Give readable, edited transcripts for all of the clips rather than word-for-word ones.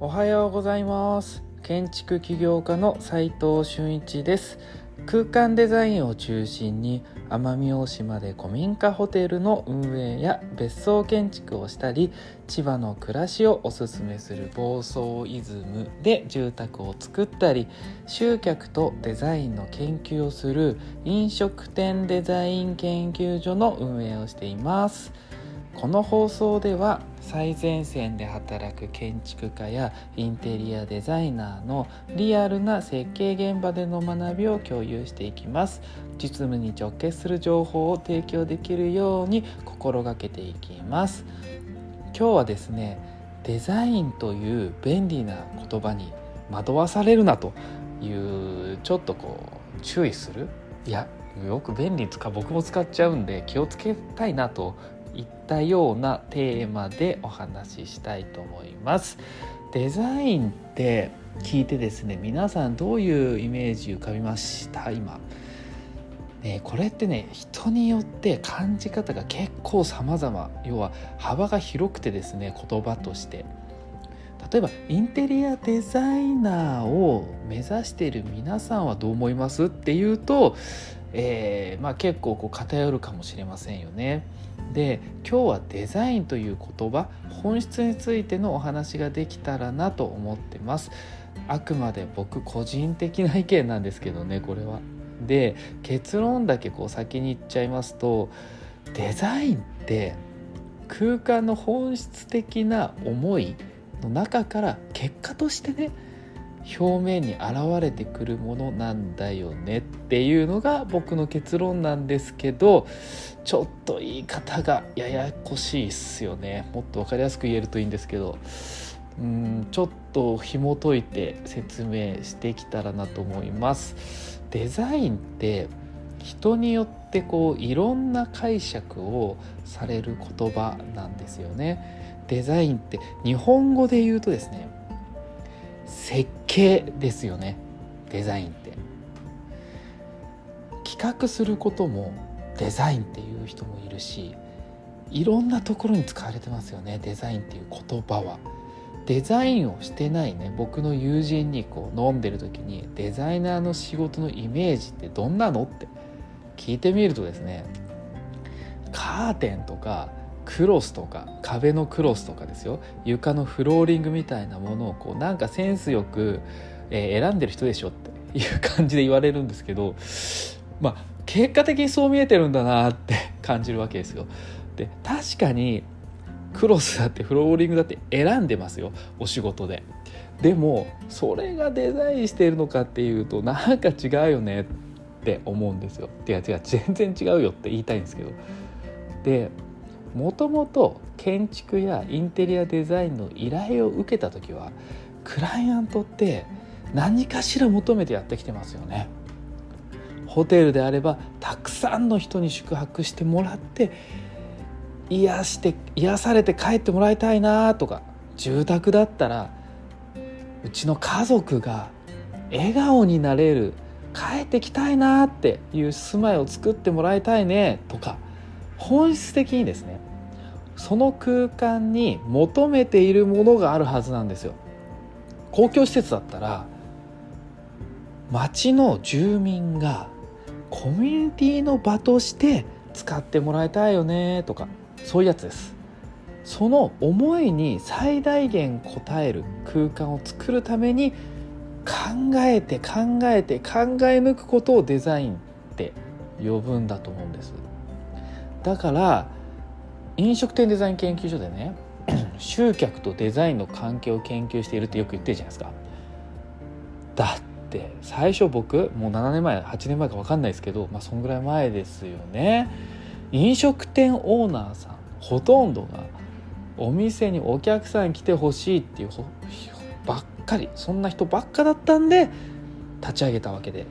おはようございます。建築起業家の斉藤俊一です。空間デザインを中心に奄美大島で古民家ホテルの運営や別荘建築をしたり、千葉の暮らしをおすすめする房総イズムで住宅を作ったり、集客とデザインの研究をする飲食店デザイン研究所の運営をしています。この放送では最前線で働く建築家やインテリアデザイナーのリアルな設計現場での学びを共有していきます。実務に直結する情報を提供できるように心がけていきます。今日はですね、デザインという便利な言葉に惑わされるなというちょっと注意する、よく便利に僕も使っちゃうんで気をつけたいなといったようなテーマでお話ししたいと思います。デザインって聞いてですね、皆さんどういうイメージ浮かびました今、これってね、人によって感じ方が結構様々、要は幅が広くてですね、言葉として例えばインテリアデザイナーを目指している皆さんはどう思いますっていうと、結構偏るかもしれませんよね。で、今日はデザインという言葉、本質についてのお話ができたらなと思ってます。あくまで僕個人的な意見なんですけどね、これは。で、結論だけ先に言っちゃいますと、デザインって空間の本質的な思いの中から結果としてね、表面に現れてくるものなんだよねっていうのが僕の結論なんですけど、ちょっと言い方がややこしいっすよね。もっと分かりやすく言えるといいんですけど、ちょっと紐解いて説明してきたらなと思います。デザインって人によっていろんな解釈をされる言葉なんですよね。デザインって日本語で言うとですね、設計ですよね。デザインって企画することもデザインっていう人もいるし、いろんなところに使われてますよね。デザインっていう言葉は。デザインをしてないね、僕の友人に飲んでる時に、デザイナーの仕事のイメージってどんなのって聞いてみるとですね、カーテンとかクロスとか壁のクロスとかですよ、床のフローリングみたいなものをなんかセンスよく、選んでる人でしょっていう感じで言われるんですけど、結果的にそう見えてるんだなって感じるわけですよ。で、確かにクロスだってフローリングだって選んでますよ、お仕事で。でもそれがデザインしているのかっていうと、なんか違うよねって思うんですよ。全然違うよって言いたいんですけど。で、もともと建築やインテリアデザインの依頼を受けた時は、クライアントって何かしら求めてやってきてますよね。ホテルであればたくさんの人に宿泊してもらって癒されて帰ってもらいたいなとか、住宅だったらうちの家族が笑顔になれる、帰ってきたいなっていう住まいを作ってもらいたいねとか、本質的にですね、その空間に求めているものがあるはずなんですよ。公共施設だったら町の住民がコミュニティの場として使ってもらいたいよねとか、そういうやつです。その思いに最大限応える空間を作るために考え抜くことをデザインって呼ぶんだと思うんです。だから飲食店デザイン研究所でね、集客とデザインの関係を研究しているってよく言ってるじゃないですか。だって最初僕もう7年前8年前か分かんないですけど、そんぐらい前ですよね。飲食店オーナーさんほとんどがお店にお客さん来てほしいっていうばっかり、そんな人ばっかだったんで立ち上げたわけで、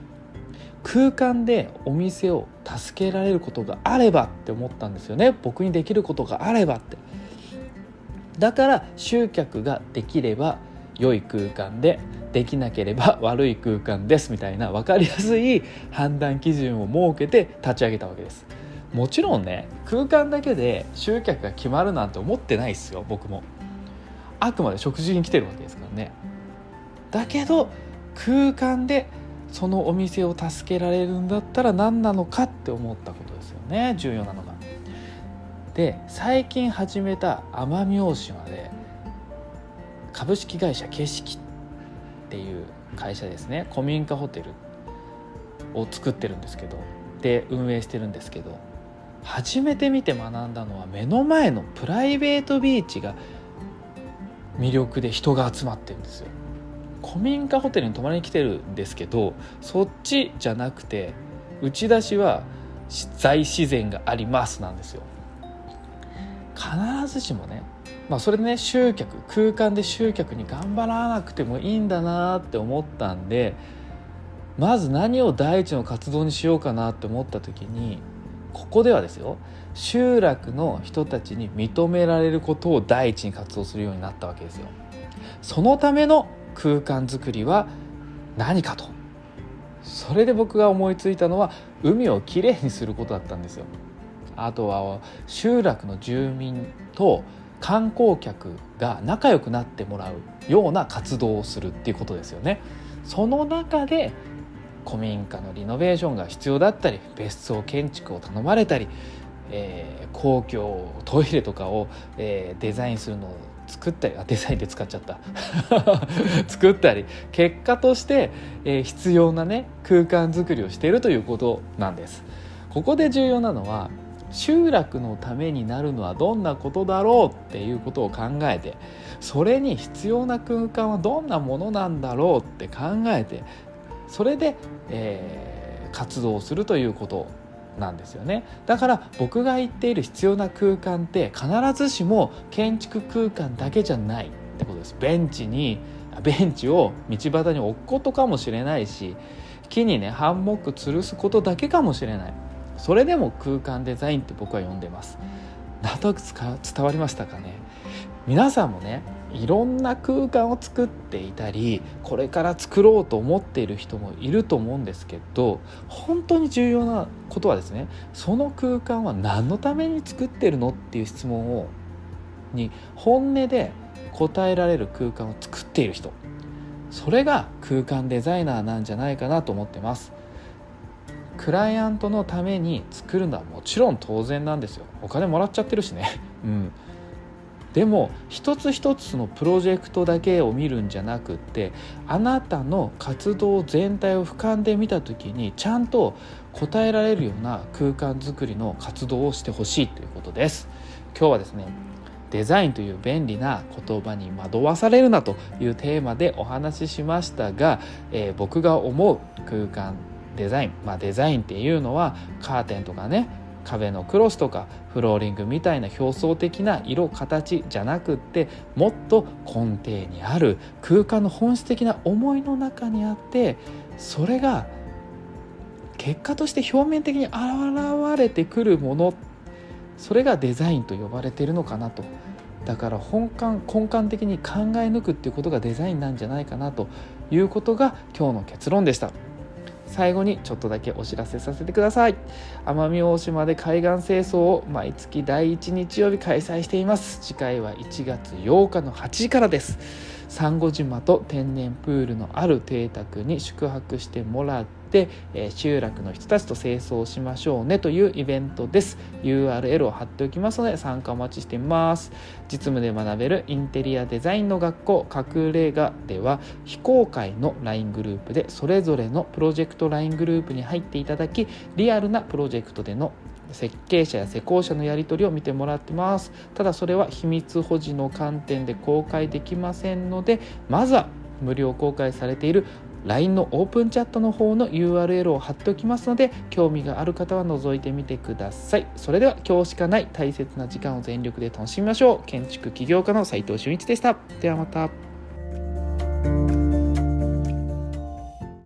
空間でお店を助けられることがあればって思ったんですよね。僕にできることがあればって。だから集客ができれば良い空間で、できなければ悪い空間ですみたいな分かりやすい判断基準を設けて立ち上げたわけです。もちろんね、空間だけで集客が決まるなんて思ってないですよ、僕も。あくまで食事に来てるわけですからね。だけど空間でそのお店を助けられるんだったら何なのかって思ったことですよね、重要なのが。で、最近始めた奄美大島で株式会社景色っていう会社ですね、古民家ホテルを作ってるんですけど、で運営してるんですけど、初めて見て学んだのは、目の前のプライベートビーチが魅力で人が集まってるんですよ。古民家ホテルに泊まりに来てるんですけど、そっちじゃなくて打ち出しは大自然がありますなんですよ。必ずしもね、それでね、空間で集客に頑張らなくてもいいんだなって思ったんで、まず何を第一の活動にしようかなって思った時に、ここではですよ、集落の人たちに認められることを第一に活動するようになったわけですよ。そのための空間づくりは何かと、それで僕が思いついたのは、海をきれいにすることだったんですよ。あとは集落の住民と観光客が仲良くなってもらうような活動をするっていうことですよね。その中で古民家のリノベーションが必要だったり、別荘建築を頼まれたり、公共トイレとかを、デザインするのを作ったり、デザインで使っちゃった作ったり、結果として、必要なね空間づくりをしているということなんです。ここで重要なのは、集落のためになるのはどんなことだろうっていうことを考えて、それに必要な空間はどんなものなんだろうって考えて、それで、活動するということなんですよね。だから僕が言っている必要な空間って必ずしも建築空間だけじゃないってことです。ベンチを道端に置くことかもしれないし、木にねハンモック吊るすことだけかもしれない。それでも空間デザインって僕は呼んでます。なんとなく伝わりましたかね。皆さんもね、いろんな空間を作っていたり、これから作ろうと思っている人もいると思うんですけど、本当に重要なことはですね、その空間は何のために作ってるのっていう質問に本音で答えられる空間を作っている人、それが空間デザイナーなんじゃないかなと思ってます。クライアントのために作るのはもちろん当然なんですよ。お金もらっちゃってるしね、でも一つ一つのプロジェクトだけを見るんじゃなくって、あなたの活動全体を俯瞰で見た時にちゃんと答えられるような空間づくりの活動をしてほしいということです。今日はですね、デザインという便利な言葉に惑わされるなというテーマでお話ししましたが、僕が思う空間デザイン、デザインっていうのはカーテンとかね、壁のクロスとかフローリングみたいな表層的な色形じゃなくって、もっと根底にある空間の本質的な思いの中にあって、それが結果として表面的に現れてくるもの、それがデザインと呼ばれているのかなと。だから根幹的に考え抜くっていうことがデザインなんじゃないかなということが今日の結論でした。最後にちょっとだけお知らせさせてください。奄美大島で海岸清掃を毎月第1日曜日開催しています。次回は1月8日の8時からです。サンゴ島と天然プールのある邸宅に宿泊してもらって、集落の人たちと清掃しましょうねというイベントです。 URL を貼っておきますので参加お待ちしています。実務で学べるインテリアデザインの学校隠れ家では、非公開の LINE グループでそれぞれのプロジェクト LINE グループに入っていただき、リアルなプロジェクトでの設計者や施工者のやり取りを見てもらってます。ただそれは秘密保持の観点で公開できませんので、まずは無料公開されている LINE のオープンチャットの方の URL を貼っておきますので、興味がある方は覗いてみてください。それでは今日しかない大切な時間を全力で楽しみましょう。建築起業家の斉藤俊一でした。ではまた。